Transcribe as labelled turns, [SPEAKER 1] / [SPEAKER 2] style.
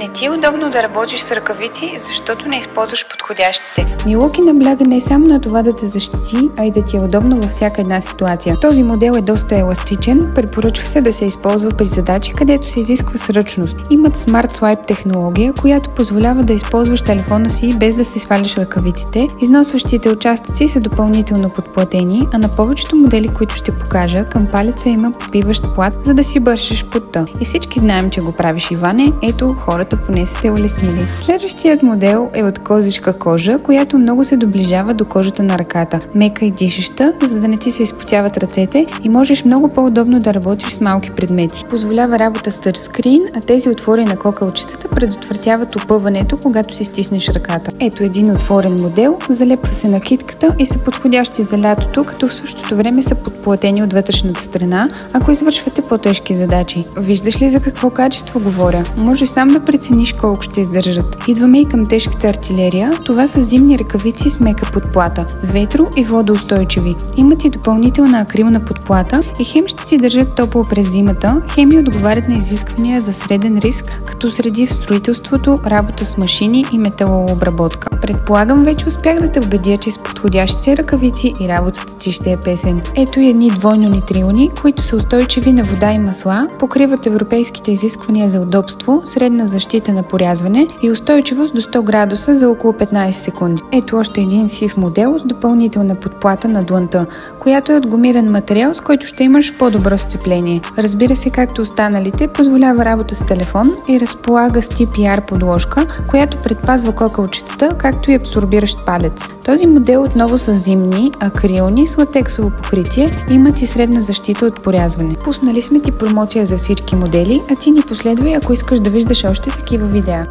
[SPEAKER 1] Не ти е удобно да работиш с ръкавици, защото не използваш подходящите.
[SPEAKER 2] Milwaukee набляга не само на това да те защити, а и да ти е удобно във всяка една ситуация. Този модел е доста еластичен, препоръчва се да се използва при задачи, където се изисква сръчност. Имат Smart Swipe технология, която позволява да използваш телефона си без да се сваляш ръкавиците. Износващите участъци са допълнително подплатени, а на повечето модели, които ще покажа, към палеца има попиващ плат, за да си бършеш потта. И всички знаем, че го правиш, Иване. Ето, хората поне сте улеснили. Следващият модел е от козишка кожа, която много се доближава до кожата на ръката. Мека и дишеща, за да не ти се изпотяват ръцете и можеш много по-удобно да работиш с малки предмети. Позволява работа с тъчскрин, а тези отвори на кокалчетата предотвратяват опъването, когато си стиснеш ръката. Ето един отворен модел, залепва се на китката и са подходящи за лятото, като в същото време са подплатени от вътрешната страна, ако извършвате по-тежки задачи. Виждаш ли за какво качество говоря? Може сам да прецениш колко ще издържат. Идваме и към тежката артилерия. Това са зимни ръкавици с мека подплата, ветро и водоустойчиви. Имат и допълнителна акрилна подплата и хем ще ти държат топло през зимата, хем и отговарят на изисквания за среден риск, като среди в строителството, работа с машини и металообработка. Предполагам, вече успях да те убедя, че с подходящите ръкавици и работата ти ще е песен. Ето и едни двойно нитрилни, които са устойчиви на вода и масла, покриват европейските изисквания за удобство, средна защита на порязване и устойчивост до 100 градуса за около 15 секунди. Ето още един сив модел с допълнителна подплата на длънта, която е от гумиран материал, с който ще имаш по-добро сцепление. Разбира се, както останалите, позволява работа с телефон и разполага с TPR подложка, която предпазва кокалчетата, както и абсорбиращ палец. Този модел отново са зимни, акрилни с латексово покритие и имат и средна защита от порязване. Пуснали сме ти промоция за всички модели, а ти ни последвай, ако искаш да виждаш още такива видеа.